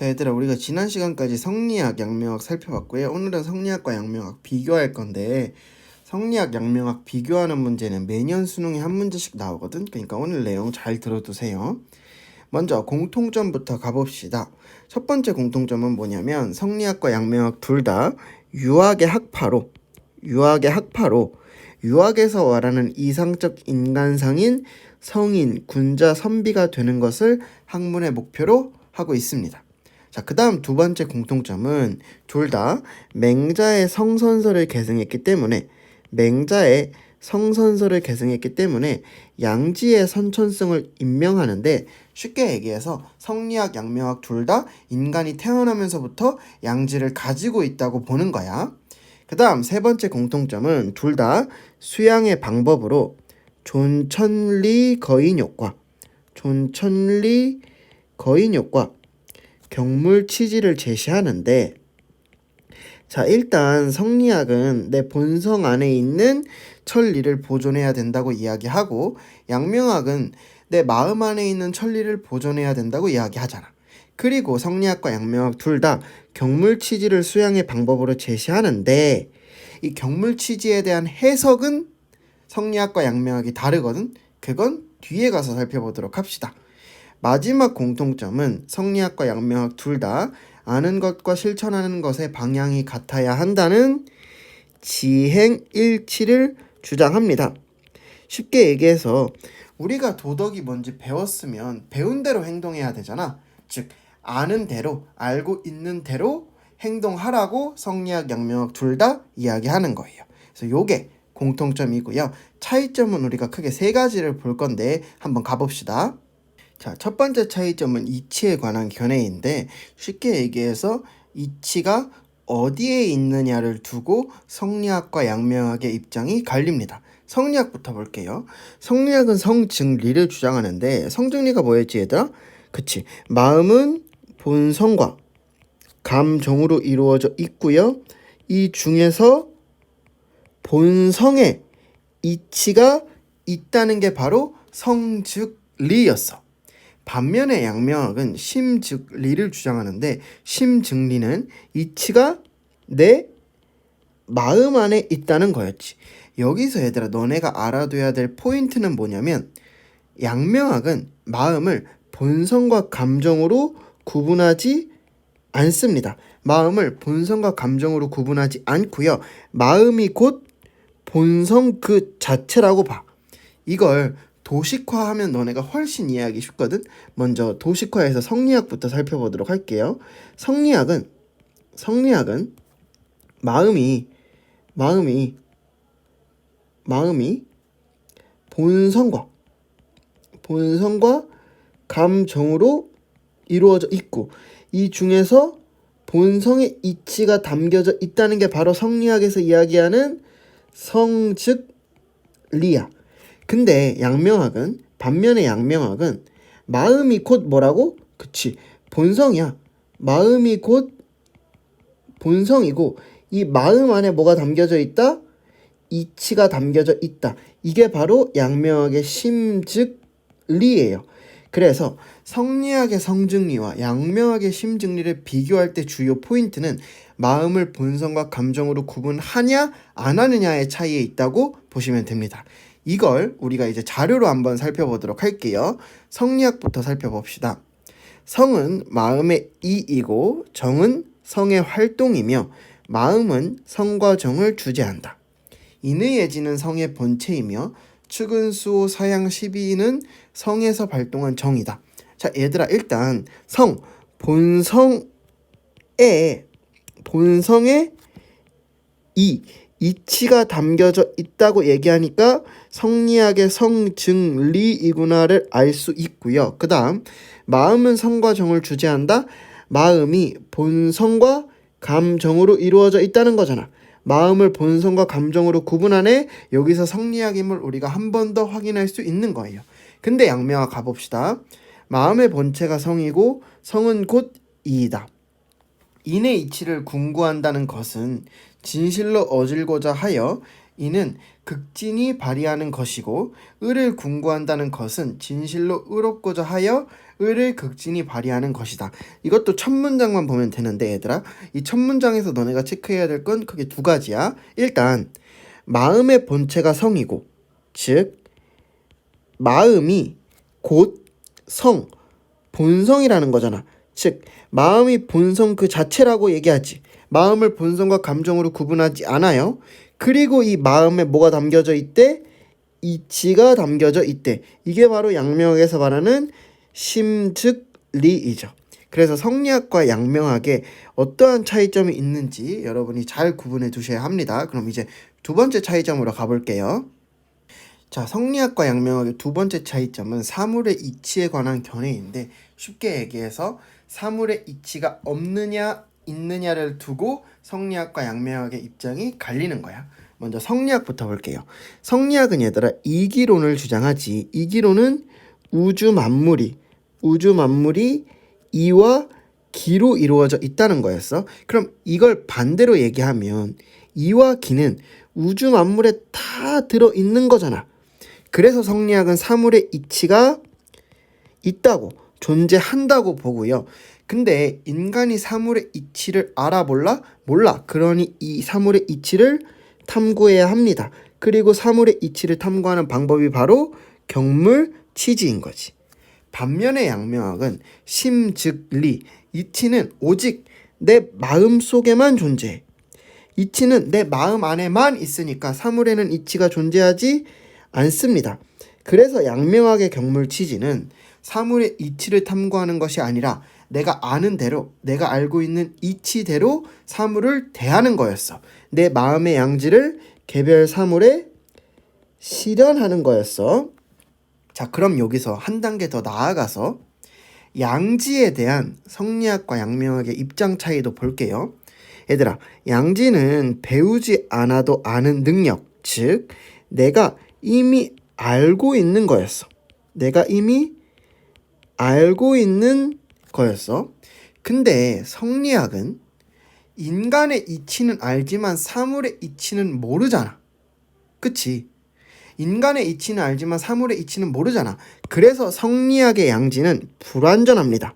자, 얘들아, 우리가 지난 시간까지 성리학, 양명학 살펴봤고요. 오늘은 성리학과 양명학 비교할 건데, 성리학, 양명학 비교하는 문제는 매년 수능에 한 문제씩 나오거든. 그러니까 오늘 내용 잘 들어두세요. 먼저 공통점부터 가봅시다. 첫 번째 공통점은 뭐냐면 성리학과 양명학 둘 다 유학에서 말하는 이상적 인간상인 성인, 군자, 선비가 되는 것을 학문의 목표로 하고 있습니다. 자, 그 다음 두 번째 공통점은 둘 다 맹자의 성선설을 계승했기 때문에 양지의 선천성을 인명하는데, 쉽게 얘기해서 성리학, 양명학 둘 다 인간이 태어나면서부터 양지를 가지고 있다고 보는 거야. 그 다음 세 번째 공통점은 둘 다 수양의 방법으로 존천리 거인욕과 경물치지를 제시하는데, 자, 일단 성리학은 내 본성 안에 있는 천리를 보존해야 된다고 이야기하고, 양명학은 내 마음 안에 있는 천리를 보존해야 된다고 이야기하잖아. 그리고 성리학과 양명학 둘 다 경물치지를 수양의 방법으로 제시하는데, 이 경물치지에 대한 해석은 성리학과 양명학이 다르거든. 그건 뒤에 가서 살펴보도록 합시다. 마지막 공통점은 성리학과 양명학 둘 다 아는 것과 실천하는 것의 방향이 같아야 한다는 지행일치를 주장합니다. 쉽게 얘기해서 우리가 도덕이 뭔지 배웠으면 배운 대로 행동해야 되잖아. 즉, 아는 대로, 알고 있는 대로 행동하라고 성리학, 양명학 둘 다 이야기하는 거예요. 그래서 요게 공통점이고요. 차이점은 우리가 크게 세 가지를 볼 건데 한번 가봅시다. 자, 첫 번째 차이점은 이치에 관한 견해인데, 쉽게 얘기해서 이치가 어디에 있느냐를 두고 성리학과 양명학의 입장이 갈립니다. 성리학부터 볼게요. 성리학은 성즉리를 주장하는데, 성즉리가 뭐였지 얘들아? 그치, 마음은 본성과 감정으로 이루어져 있고요. 이 중에서 본성에 이치가 있다는 게 바로 성즉리였어. 반면에 양명학은 심즉리를 주장하는데, 심즉리는 이치가 내 마음 안에 있다는 거였지. 여기서 얘들아, 너네가 알아둬야 될 포인트는 뭐냐면, 양명학은 마음을 본성과 감정으로 구분하지 않습니다. 마음을 본성과 감정으로 구분하지 않고요. 마음이 곧 본성 그 자체라고 봐. 이걸 도식화하면 너네가 훨씬 이해하기 쉽거든. 먼저 도식화해서 성리학부터 살펴보도록 할게요. 성리학은 마음이 본성과 감정으로 이루어져 있고, 이 중에서 본성의 이치가 담겨져 있다는 게 바로 성리학에서 이야기하는 성즉리야. 근데 반면에 양명학은 마음이 곧 뭐라고? 그치, 본성이야. 마음이 곧 본성이고, 이 마음 안에 뭐가 담겨져 있다? 이치가 담겨져 있다. 이게 바로 양명학의 심즉리예요. 그래서 성리학의 성즉리와 양명학의 심즉리를 비교할 때 주요 포인트는 마음을 본성과 감정으로 구분하냐 안 하느냐의 차이에 있다고 보시면 됩니다. 이걸 우리가 이제 자료로 한번 살펴보도록 할게요. 성리학부터 살펴봅시다. 성은 마음의 이이고, 정은 성의 활동이며, 마음은 성과 정을 주재한다. 인의예지는 성의 본체이며, 축은 수호 사양 12는 성에서 발동한 정이다. 자, 얘들아, 일단 본성에 이치가 담겨져 있다고 얘기하니까 성리학의 성즉리이구나를 알 수 있고요. 그 다음, 마음은 성과 정을 주재한다. 마음이 본성과 감정으로 이루어져 있다는 거잖아. 마음을 본성과 감정으로 구분하네. 여기서 성리학임을 우리가 한 번 더 확인할 수 있는 거예요. 근데 양명학 가봅시다. 마음의 본체가 성이고, 성은 곧 이이다. 인의 이치를 궁구한다는 것은 진실로 얻으고자 하여 이는 극진이 발휘하는 것이고 을을 궁구한다는 것은 진실로 의롭고자 하여 을을 극진이 발휘하는 것이다. 이것도 첫 문장만 보면 되는데 얘들아, 이 첫 문장에서 너네가 체크해야 될 건 크게 두 가지야. 일단 마음의 본체가 성이고, 즉 마음이 곧 성, 본성이라는 거잖아. 즉 마음이 본성 그 자체라고 얘기하지. 마음을 본성과 감정으로 구분하지 않아요. 그리고 이 마음에 뭐가 담겨져 있대? 이치가 담겨져 있대. 이게 바로 양명학에서 말하는 심즉리이죠. 그래서 성리학과 양명학에 어떠한 차이점이 있는지 여러분이 잘 구분해 두셔야 합니다. 그럼 이제 두 번째 차이점으로 가볼게요. 자, 성리학과 양명학의 두 번째 차이점은 사물의 이치에 관한 견해인데, 쉽게 얘기해서 사물의 이치가 없느냐 있느냐를 두고 성리학과 양명학의 입장이 갈리는 거야. 먼저 성리학부터 볼게요. 성리학은 얘들아 이기론을 주장하지. 이기론은 우주 만물이 이와 기로 이루어져 있다는 거였어. 그럼 이걸 반대로 얘기하면 이와 기는 우주 만물에 다 들어있는 거잖아. 그래서 성리학은 사물의 이치가 있다고, 존재한다고 보고요. 근데 인간이 사물의 이치를 알아볼라? 몰라. 그러니 이 사물의 이치를 탐구해야 합니다. 그리고 사물의 이치를 탐구하는 방법이 바로 경물치지인 거지. 반면에 양명학은 심즉리, 이치는 오직 내 마음 속에만 존재해. 이치는 내 마음 안에만 있으니까 사물에는 이치가 존재하지 않습니다. 그래서 양명학의 경물치지는 사물의 이치를 탐구하는 것이 아니라 내가 아는 대로, 내가 알고 있는 이치대로 사물을 대하는 거였어. 내 마음의 양지를 개별 사물에 실현하는 거였어. 자, 그럼 여기서 한 단계 더 나아가서 양지에 대한 성리학과 양명학의 입장 차이도 볼게요. 얘들아, 양지는 배우지 않아도 아는 능력, 즉 내가 이미 알고 있는 거였어. 내가 이미 알고 있는 거였어. 근데 성리학은 인간의 이치는 알지만 사물의 이치는 모르잖아. 그치? 인간의 이치는 알지만 사물의 이치는 모르잖아. 그래서 성리학의 양지는 불완전합니다.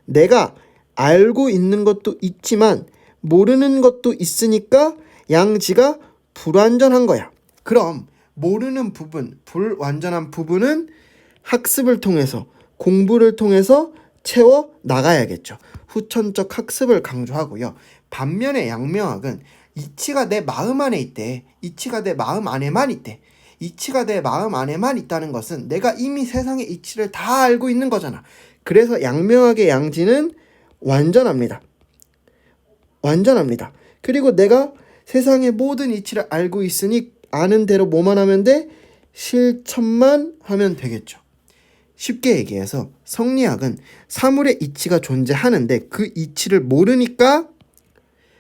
내가 알고 있는 것도 있지만 모르는 것도 있으니까 양지가 불완전한 거야. 그럼 모르는 부분, 불완전한 부분은 학습을 통해서, 공부를 통해서 채워 나가야겠죠. 후천적 학습을 강조하고요. 반면에 양명학은 이치가 내 마음 안에 있대. 이치가 내 마음 안에만 있대. 이치가 내 마음 안에만 있다는 것은 내가 이미 세상의 이치를 다 알고 있는 거잖아. 그래서 양명학의 양지는 완전합니다. 완전합니다. 그리고 내가 세상의 모든 이치를 알고 있으니 아는 대로 뭐만 하면 돼? 실천만 하면 되겠죠. 쉽게 얘기해서 성리학은 사물의 이치가 존재하는데 그 이치를 모르니까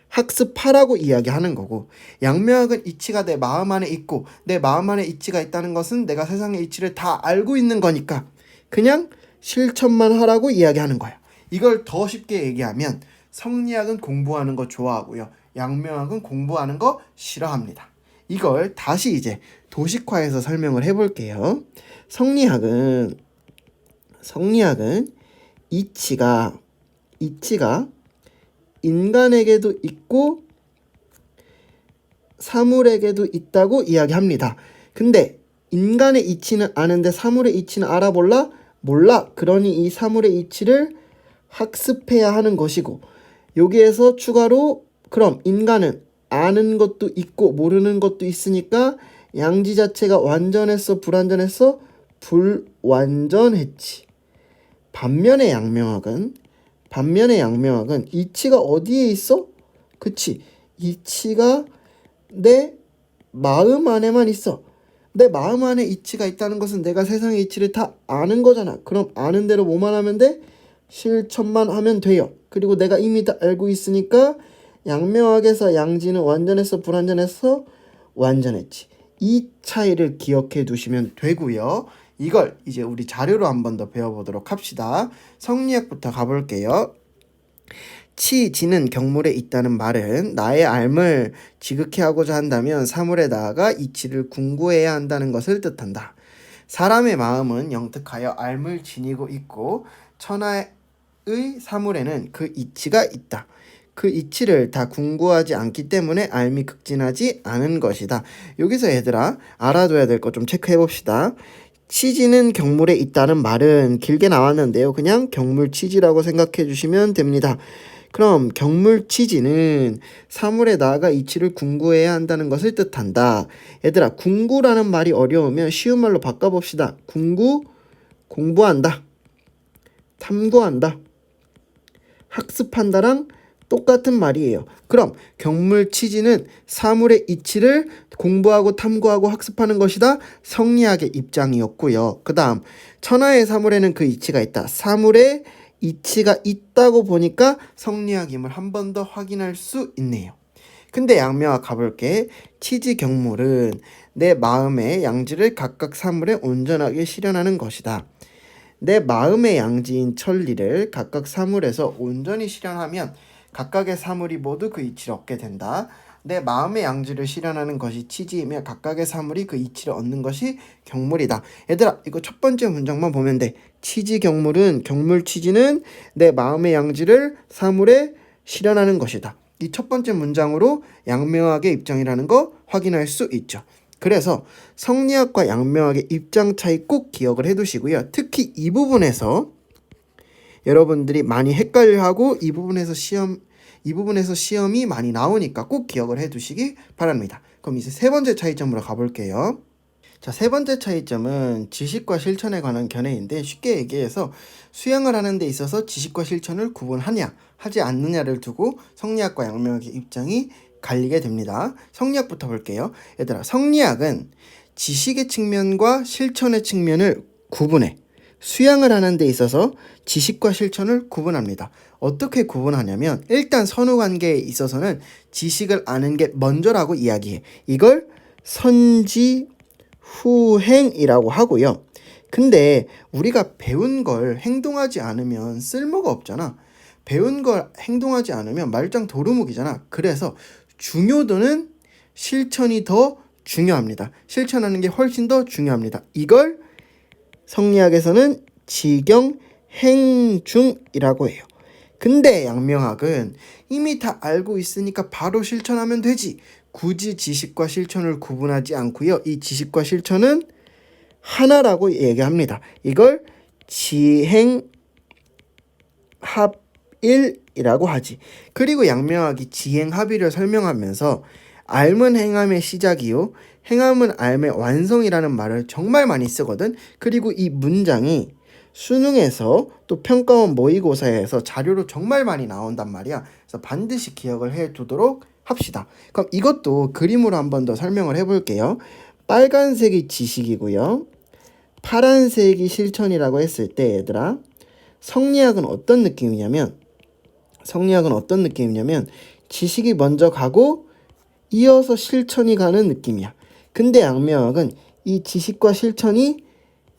학습하라고 이야기하는 거고, 양명학은 이치가 내 마음 안에 있고 내 마음 안에 이치가 있다는 것은 내가 세상의 이치를 다 알고 있는 거니까 그냥 실천만 하라고 이야기하는 거야. 이걸 더 쉽게 얘기하면 성리학은 공부하는 거 좋아하고요, 양명학은 공부하는 거 싫어합니다. 이걸 다시 이제 도식화해서 설명을 해볼게요. 성리학은 이치가 인간에게도 있고 사물에게도 있다고 이야기합니다. 근데 인간의 이치는 아는데 사물의 이치는 알아볼라? 몰라. 그러니 이 사물의 이치를 학습해야 하는 것이고, 여기에서 추가로 그럼 인간은 아는 것도 있고 모르는 것도 있으니까 양지 자체가 완전했어, 불완전했어? 불완전했지. 반면에 양명학은 이치가 어디에 있어? 그치, 이치가 내 마음 안에만 있어. 내 마음 안에 이치가 있다는 것은 내가 세상의 이치를 다 아는 거잖아. 그럼 아는 대로 뭐만 하면 돼? 실천만 하면 돼요. 그리고 내가 이미 다 알고 있으니까 양명학에서 양지는 완전했어, 불완전했어? 완전했지. 이 차이를 기억해 두시면 되고요. 이걸 이제 우리 자료로 한 번 더 배워보도록 합시다. 성리학부터 가볼게요. 치지는 경물에 있다는 말은 나의 앓을 지극히 하고자 한다면 사물에 나아가 이치를 궁구해야 한다는 것을 뜻한다. 사람의 마음은 영특하여 앓을 지니고 있고 천하의 사물에는 그 이치가 있다. 그 이치를 다 궁구하지 않기 때문에 앓이 극진하지 않은 것이다. 여기서 얘들아 알아둬야 될 것 좀 체크해 봅시다. 치지는 경물에 있다는 말은 길게 나왔는데요. 그냥 경물치지라고 생각해 주시면 됩니다. 그럼 경물치지는 사물에 나아가 이치를 궁구해야 한다는 것을 뜻한다. 얘들아 궁구라는 말이 어려우면 쉬운 말로 바꿔봅시다. 궁구, 공부한다. 탐구한다. 학습한다랑 똑같은 말이에요. 그럼 경물치지는 사물의 이치를 공부하고 탐구하고 학습하는 것이다. 성리학의 입장이었고요. 그 다음 천하의 사물에는 그 이치가 있다. 사물의 이치가 있다고 보니까 성리학임을 한 번 더 확인할 수 있네요. 근데 양묘학 가볼게. 치지 경물은 내 마음의 양지를 각각 사물에 온전하게 실현하는 것이다. 내 마음의 양지인 천리를 각각 사물에서 온전히 실현하면 각각의 사물이 모두 그 이치를 얻게 된다. 내 마음의 양지를 실현하는 것이 치지이며 각각의 사물이 그 이치를 얻는 것이 경물이다. 얘들아 이거 첫 번째 문장만 보면 돼. 치지 경물은 경물치지는 내 마음의 양지를 사물에 실현하는 것이다. 이 첫 번째 문장으로 양묘학의 입장이라는 거 확인할 수 있죠. 그래서 성리학과 양묘학의 입장 차이 꼭 기억을 해두시고요. 특히 이 부분에서 여러분들이 많이 헷갈려하고 이 부분에서 시험이 많이 나오니까 꼭 기억을 해두시기 바랍니다. 그럼 이제 세 번째 차이점으로 가볼게요. 자, 세 번째 차이점은 지식과 실천에 관한 견해인데 쉽게 얘기해서 수양을 하는 데 있어서 지식과 실천을 구분하냐 하지 않느냐를 두고 성리학과 양묘학의 입장이 갈리게 됩니다. 성리학부터 볼게요. 얘들아 성리학은 지식의 측면과 실천의 측면을 구분해 수양을 하는 데 있어서 지식과 실천을 구분합니다. 어떻게 구분하냐면 일단 선후관계에 있어서는 지식을 아는 게 먼저라고 이야기해. 이걸 선지후행이라고 하고요. 근데 우리가 배운 걸 행동하지 않으면 쓸모가 없잖아. 배운 걸 행동하지 않으면 말짱 도루묵이잖아. 그래서 중요도는 실천이 더 중요합니다. 실천하는 게 훨씬 더 중요합니다. 이걸 성리학에서는 지경행중이라고 해요. 근데 양묘학은 이미 다 알고 있으니까 바로 실천하면 되지. 굳이 지식과 실천을 구분하지 않고요. 이 지식과 실천은 하나라고 얘기합니다. 이걸 지행합일이라고 하지. 그리고 양묘학이 지행합일을 설명하면서 앓은 행함의 시작이요 행함은 앓의 완성이라는 말을 정말 많이 쓰거든. 그리고 이 문장이 수능에서 또 평가원 모의고사에서 자료로 정말 많이 나온단 말이야. 그래서 반드시 기억을 해두도록 합시다. 그럼 이것도 그림으로 한 번 더 설명을 해볼게요. 빨간색이 지식이고요. 파란색이 실천이라고 했을 때 얘들아 성리학은 어떤 느낌이냐면 지식이 먼저 가고 이어서 실천이 가는 느낌이야. 근데 양묘학은 이 지식과 실천이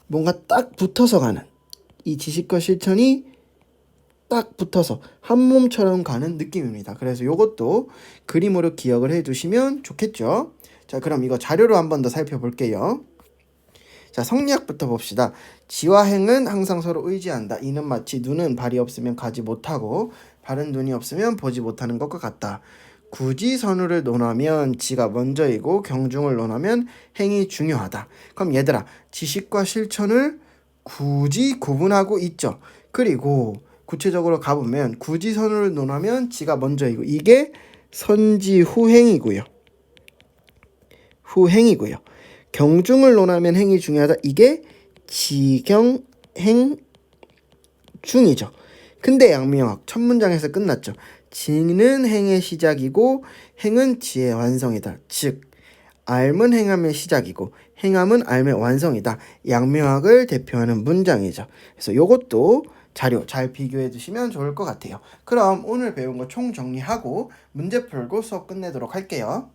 뭔가 딱 붙어서 가는 이 지식과 실천이 딱 붙어서 한 몸처럼 가는 느낌입니다. 그래서 이것도 그림으로 기억을 해두시면 좋겠죠. 자, 그럼 이거 자료로 한 번 더 살펴볼게요. 자, 성리학부터 봅시다. 지와 행은 항상 서로 의지한다. 이는 마치 눈은 발이 없으면 가지 못하고 발은 눈이 없으면 보지 못하는 것과 같다. 굳이 선우를 논하면 지가 먼저이고 경중을 논하면 행이 중요하다. 그럼 얘들아 지식과 실천을 굳이 구분하고 있죠. 그리고 구체적으로 가보면 굳이 선우를 논하면 지가 먼저이고 이게 선지후행이고요. 경중을 논하면 행이 중요하다. 이게 지경행중이죠. 근데 양묘학 첫 문장에서 끝났죠. 지는 행의 시작이고 행은 지의 완성이다. 즉 앓은 행함의 시작이고 행함은 앓의 완성이다. 양묘학을 대표하는 문장이죠. 그래서 이것도 자료 잘 비교해 두시면 좋을 것 같아요. 그럼 오늘 배운 거 총 정리하고 문제 풀고 수업 끝내도록 할게요.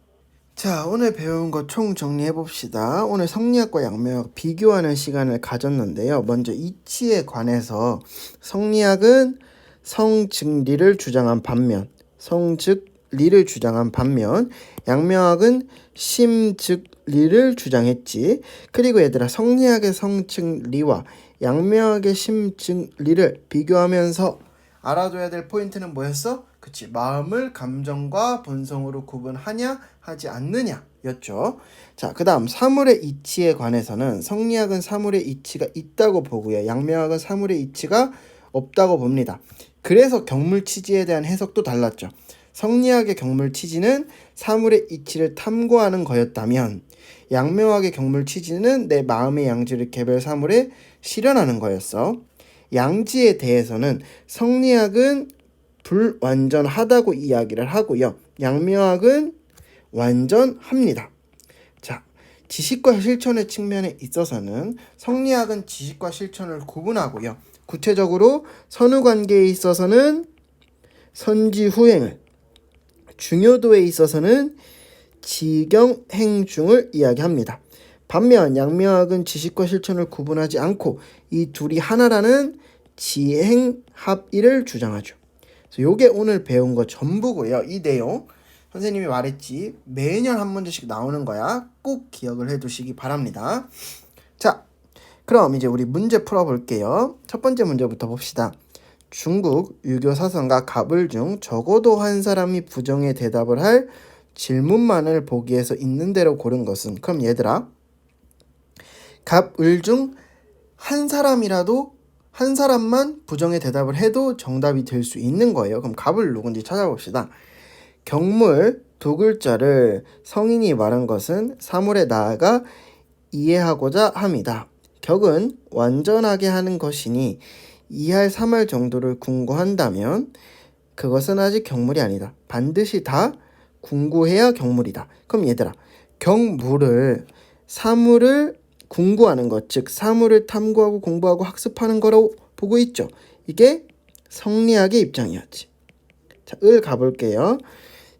자, 오늘 배운 거 총 정리해 봅시다. 오늘 성리학과 양묘학 비교하는 시간을 가졌는데요. 먼저 이치에 관해서 성리학은 성, 즉, 리를 주장한 반면 리를 주장한 반면 양명학은 심, 즉, 리를 주장했지. 그리고 얘들아 성리학의 성, 즉, 리와 양명학의 심, 즉, 리를 비교하면서 알아둬야 될 포인트는 뭐였어? 그치, 마음을 감정과 본성으로 구분하냐 하지 않느냐 였죠. 자, 그 다음 사물의 이치에 관해서는 성리학은 사물의 이치가 있다고 보고요, 양명학은 사물의 이치가 없다고 봅니다. 그래서 경물치지에 대한 해석도 달랐죠. 성리학의 경물치지는 사물의 이치를 탐구하는 거였다면 양명학의 경물치지는 내 마음의 양지를 개별 사물에 실현하는 거였어. 양지에 대해서는 성리학은 불완전하다고 이야기를 하고요, 양명학은 완전합니다. 자, 지식과 실천의 측면에 있어서는 성리학은 지식과 실천을 구분하고요, 구체적으로 선후관계에 있어서는 선지후행을, 중요도에 있어서는 지경행중을 이야기합니다. 반면 양명학은 지식과 실천을 구분하지 않고 이 둘이 하나라는 지행합의를 주장하죠. 그래서 요게 오늘 배운 거 전부고요. 이 내용 선생님이 말했지 매년 한 문제씩 나오는 거야. 꼭 기억을 해두시기 바랍니다. 자, 그럼 이제 우리 문제 풀어볼게요. 첫 번째 문제부터 봅시다. 중국 유교 사상가 갑을 중 적어도 한 사람이 부정의 대답을 할 질문만을 보기에서 있는 대로 고른 것은? 그럼 얘들아 갑을 중 한 사람이라도 한 사람만 부정의 대답을 해도 정답이 될 수 있는 거예요. 그럼 갑을 누군지 찾아봅시다. 경물 두 글자를 성인이 말한 것은 사물에 나아가 이해하고자 함이다. 격은 완전하게 하는 것이니 2할 3할 정도를 궁구한다면 그것은 아직 경물이 아니다. 반드시 다 궁구해야 경물이다. 그럼 얘들아 경물을 사물을 궁구하는 것, 즉 사물을 탐구하고 공부하고 학습하는 거라고 보고 있죠. 이게 성리학의 입장이었지. 자, 을 가볼게요.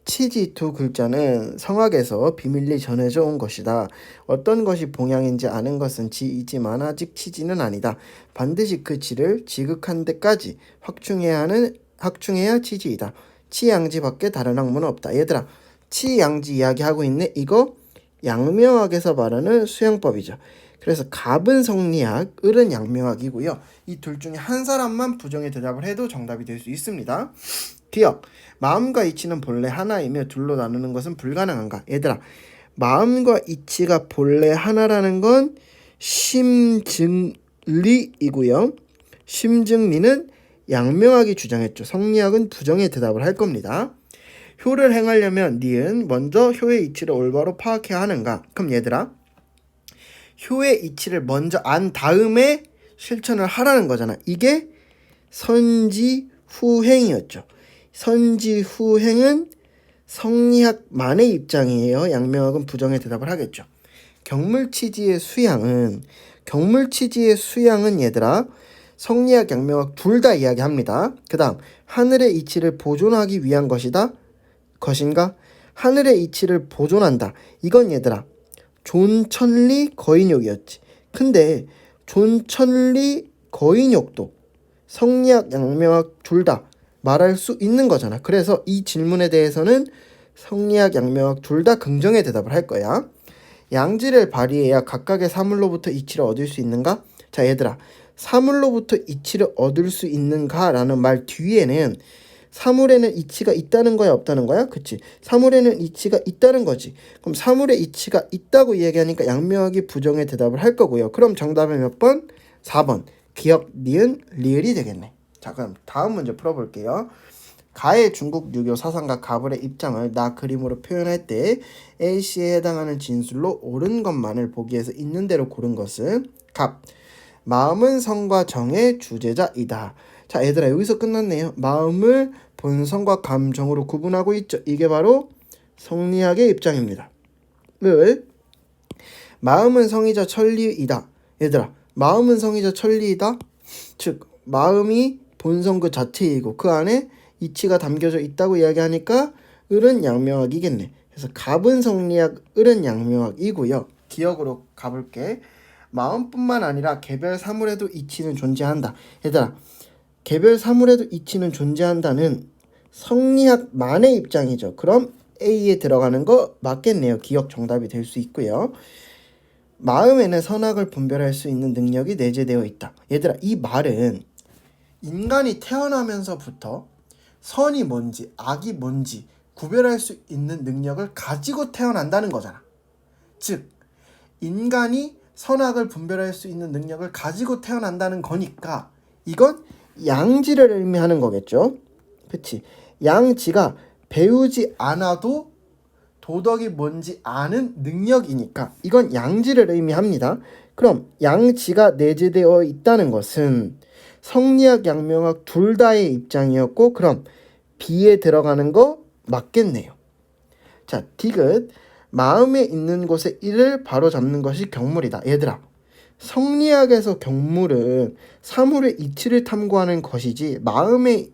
치지 두 글자는 성학에서 비밀리 전해져 온 것이다. 어떤 것이 봉양인지 아는 것은 지이지만 아직 치지는 아니다. 반드시 그 지를 지극한 데까지 확충해야 치지이다. 치양지밖에 다른 학문은 없다. 얘들아 치양지 이야기하고 있네. 이거 양명학에서 말하는 수양법이죠. 그래서 갑은 성리학, 을은 양명학이고요. 이 둘 중에 한 사람만 부정의 대답을 해도 정답이 될 수 있습니다. 기억, 마음과 이치는 본래 하나이며 둘로 나누는 것은 불가능한가? 얘들아 마음과 이치가 본래 하나라는 건 심증리이고요. 심증리는 양명학이 주장했죠. 성리학은 부정의 대답을 할 겁니다. 효를 행하려면 니은 먼저 효의 이치를 올바로 파악해야 하는가? 그럼 얘들아 효의 이치를 먼저 안 다음에 실천을 하라는 거잖아. 이게 선지후행이었죠. 선지후행은 성리학만의 입장이에요. 양명학은 부정의 대답을 하겠죠. 경물치지의 수양은 얘들아 성리학, 양명학 둘 다 이야기합니다. 그 다음 하늘의 이치를 보존하기 위한 것인가? 하늘의 이치를 보존한다. 이건 얘들아 존천리 거인욕이었지. 근데 존천리 거인욕도 성리학, 양명학 둘 다 말할 수 있는 거잖아. 그래서 이 질문에 대해서는 성리학, 양명학 둘 다 긍정의 대답을 할 거야. 양지를 발휘해야 각각의 사물로부터 이치를 얻을 수 있는가? 자 얘들아 사물로부터 이치를 얻을 수 있는가 라는 말 뒤에는 사물에는 이치가 있다는 거야 없다는 거야? 그치? 사물에는 이치가 있다는 거지. 그럼 사물에 이치가 있다고 이야기하니까 양명학이 부정의 대답을 할 거고요. 그럼 정답은 몇 번? 4번 기역, 니은, 리을이 되겠네. 자 그럼 다음 문제 풀어볼게요. 가의 중국 유교 사상가 가불의 입장을 나 그림으로 표현할 때 A씨에 해당하는 진술로 옳은 것만을 보기에서 있는 대로 고른 것은? 갑, 마음은 성과 정의 주제자이다. 자 얘들아 여기서 끝났네요. 마음을 본성과 감정으로 구분하고 있죠. 이게 바로 성리학의 입장입니다. 을, 마음은 성이자 천리이다. 얘들아 마음은 성이자 천리이다. 즉 마음이 본성 그 자체이고 그 안에 이치가 담겨져 있다고 이야기하니까 을은 양명학이겠네. 그래서 갑은 성리학, 을은 양명학이고요. 기억으로 가볼게. 마음뿐만 아니라 개별 사물에도 이치는 존재한다. 얘들아 개별 사물에도 이치는 존재한다는 성리학만의 입장이죠. 그럼 A에 들어가는 거 맞겠네요. 기억 정답이 될 수 있고요. 마음에는 선악을 분별할 수 있는 능력이 내재되어 있다. 얘들아, 이 말은 인간이 태어나면서부터 선이 뭔지 악이 뭔지 구별할 수 있는 능력을 가지고 태어난다는 거잖아. 즉 인간이 선악을 분별할 수 있는 능력을 가지고 태어난다는 거니까 이건 양지를 의미하는 거겠죠. 그치? 양지가 배우지 않아도 도덕이 뭔지 아는 능력이니까 이건 양지를 의미합니다. 그럼 양지가 내재되어 있다는 것은 성리학, 양명학 둘 다의 입장이었고, 그럼 B에 들어가는 거 맞겠네요. 자, 디귿. 마음에 있는 곳에 이를 바로잡는 것이 경물이다. 얘들아, 성리학에서 경물은 사물의 이치를 탐구하는 것이지 마음이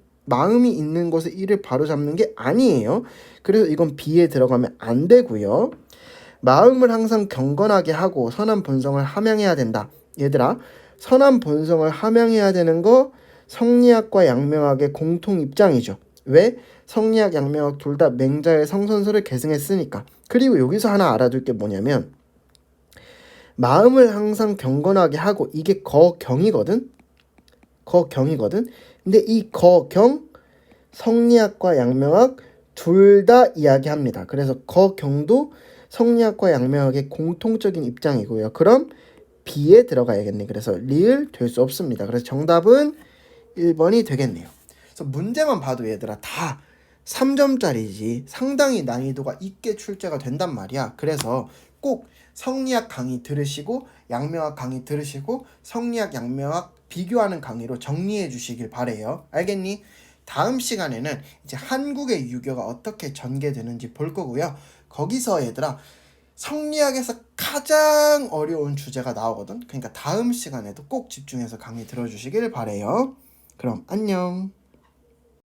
있는 곳에 이를 바로잡는 게 아니에요. 그래서 이건 B에 들어가면 안 되고요. 마음을 항상 경건하게 하고 선한 본성을 함양해야 된다. 얘들아, 선한 본성을 함양해야 되는 거 성리학과 양명학의 공통 입장이죠. 왜? 성리학, 양명학 둘 다 맹자의 성선설을 계승했으니까. 그리고 여기서 하나 알아둘 게 뭐냐면 마음을 항상 경건하게 하고 이게 거경이거든. 근데 이 거경 성리학과 양명학 둘 다 이야기합니다. 그래서 거경도 성리학과 양명학의 공통적인 입장이고요. 그럼 B에 들어가야겠네. 그래서 리을 될 수 없습니다. 그래서 정답은 1번이 되겠네요. 그래서 문제만 봐도 얘들아 다 3점짜리지 상당히 난이도가 있게 출제가 된단 말이야. 그래서 꼭 성리학 강의 들으시고 양명학 강의 들으시고 성리학, 양명학 비교하는 강의로 정리해 주시길 바래요. 알겠니? 다음 시간에는 이제 한국의 유교가 어떻게 전개되는지 볼 거고요. 거기서 얘들아 성리학에서 가장 어려운 주제가 나오거든. 그러니까 다음 시간에도 꼭 집중해서 강의 들어주시길 바래요. 그럼 안녕.